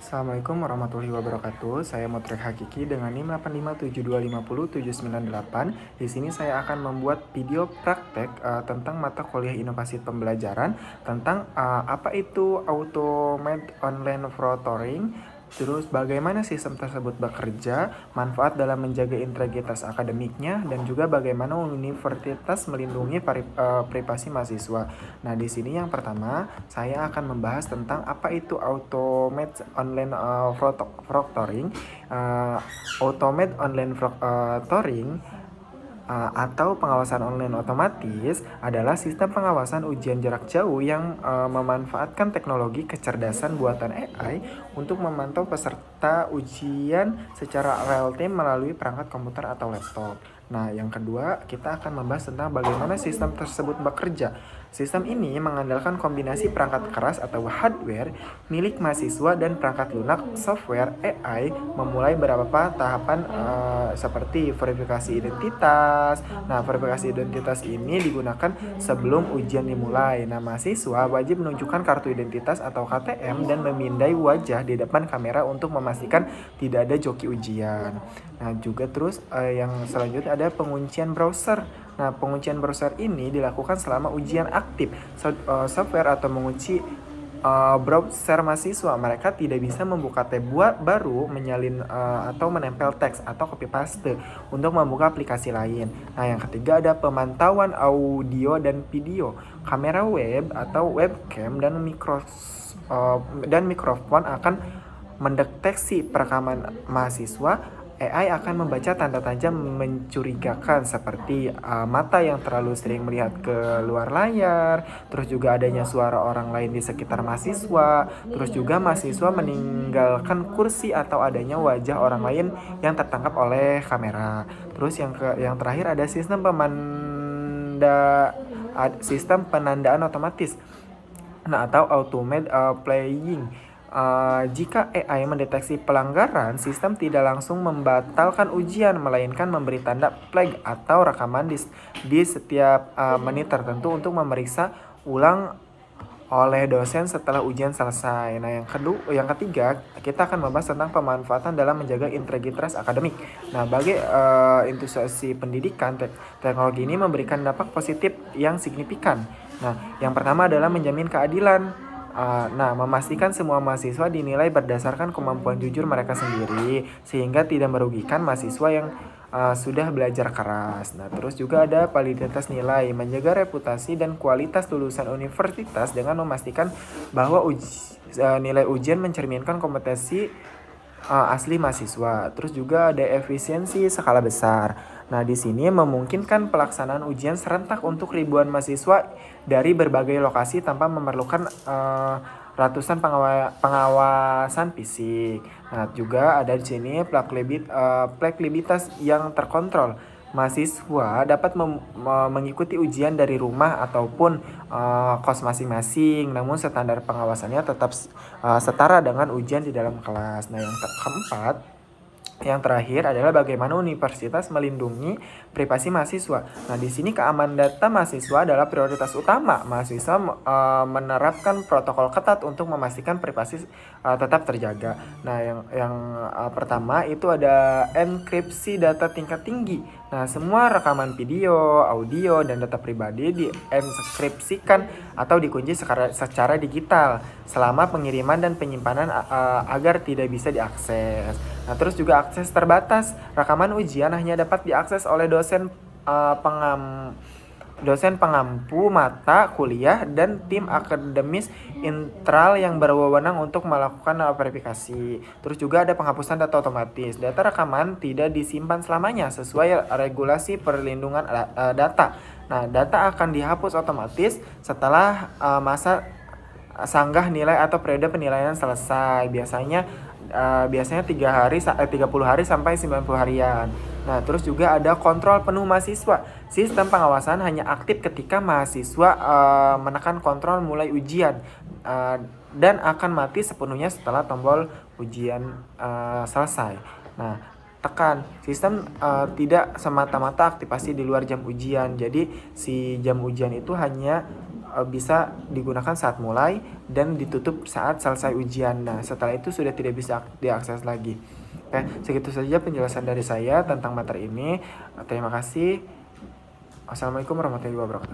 Assalamualaikum warahmatullahi wabarakatuh. Saya Motrek Hakiki dengan NIM 857250798. Di sini saya akan membuat video praktek tentang mata kuliah inovasi pembelajaran tentang apa itu Automated Online Tutoring, terus bagaimana sistem tersebut bekerja, manfaat dalam menjaga integritas akademiknya, dan juga bagaimana universitas melindungi privasi mahasiswa. Nah, di sini yang pertama saya akan membahas tentang apa itu Automated Online Tutoring. Automated Online Tutoring atau pengawasan online otomatis adalah sistem pengawasan ujian jarak jauh yang memanfaatkan teknologi kecerdasan buatan AI untuk memantau peserta ujian secara real time melalui perangkat komputer atau laptop. Nah, yang kedua, kita akan membahas tentang bagaimana sistem tersebut bekerja. Sistem ini mengandalkan kombinasi perangkat keras atau hardware milik mahasiswa dan perangkat lunak software AI memulai beberapa tahapan seperti verifikasi identitas. Nah, verifikasi identitas ini digunakan sebelum ujian dimulai. Nah, mahasiswa wajib menunjukkan kartu identitas atau KTM dan memindai wajah di depan kamera untuk memastikan tidak ada joki ujian. Nah, juga terus yang selanjutnya ada penguncian browser. Nah, penguncian browser ini dilakukan selama ujian aktif. Software atau mengunci browser mahasiswa, mereka tidak bisa membuka tab baru, menyalin atau menempel teks atau copy paste untuk membuka aplikasi lain. Nah, yang ketiga ada pemantauan audio dan video. Kamera web atau webcam dan mikrofon akan mendeteksi perekaman mahasiswa. AI akan membaca tanda tajam mencurigakan seperti mata yang terlalu sering melihat ke luar layar, terus juga adanya suara orang lain di sekitar mahasiswa, terus juga mahasiswa meninggalkan kursi atau adanya wajah orang lain yang tertangkap oleh kamera. Terus yang terakhir ada sistem penandaan otomatis. Nah, atau automated playing. Jika AI mendeteksi pelanggaran, sistem tidak langsung membatalkan ujian, melainkan memberi tanda flag atau rekaman di setiap menit tertentu untuk memeriksa ulang oleh dosen setelah ujian selesai. Nah, yang ketiga, kita akan membahas tentang pemanfaatan dalam menjaga integritas akademik. Nah, bagi institusi pendidikan, teknologi ini memberikan dampak positif yang signifikan. Nah, yang pertama adalah menjamin keadilan. Memastikan semua mahasiswa dinilai berdasarkan kemampuan jujur mereka sendiri, sehingga tidak merugikan mahasiswa yang sudah belajar keras. Nah, terus juga ada validitas nilai, menjaga reputasi dan kualitas lulusan universitas dengan memastikan bahwa nilai ujian mencerminkan kompetensi asli mahasiswa. Terus juga ada efisiensi skala besar. Nah, di sini memungkinkan pelaksanaan ujian serentak untuk ribuan mahasiswa dari berbagai lokasi tanpa memerlukan ratusan pengawasan fisik. Nah, juga ada di sini fleksibilitas yang terkontrol. Mahasiswa dapat mengikuti ujian dari rumah ataupun kos masing-masing, namun standar pengawasannya tetap setara dengan ujian di dalam kelas. Nah, yang keempat, yang terakhir adalah bagaimana universitas melindungi privasi mahasiswa. Nah, di sini keamanan data mahasiswa adalah prioritas utama. Mahasiswa menerapkan protokol ketat untuk memastikan privasi tetap terjaga. Nah, yang pertama itu ada enkripsi data tingkat tinggi. Nah, semua rekaman video, audio, dan data pribadi dienkripsikan atau dikunci secara digital selama pengiriman dan penyimpanan agar tidak bisa diakses. Nah, terus juga akses terbatas. Rekaman ujian hanya dapat diakses oleh dosen pengampu mata kuliah dan tim akademis internal yang berwenang untuk melakukan verifikasi. Terus juga ada penghapusan data otomatis. Data rekaman tidak disimpan selamanya sesuai regulasi perlindungan data. Nah, data akan dihapus otomatis setelah masa sanggah nilai atau periode penilaian selesai. Biasanya 30 hari sampai 90 harian. Nah, terus juga ada kontrol penuh mahasiswa. Sistem pengawasan hanya aktif ketika mahasiswa menekan kontrol mulai ujian dan akan mati sepenuhnya setelah tombol ujian selesai. Nah, tekan sistem tidak semata-mata aktivasi di luar jam ujian. Jadi si jam ujian itu hanya bisa digunakan saat mulai dan ditutup saat selesai ujian. Nah, setelah itu sudah tidak bisa diakses lagi. Oke, segitu saja penjelasan dari saya tentang materi ini. Terima kasih. Assalamualaikum warahmatullahi wabarakatuh.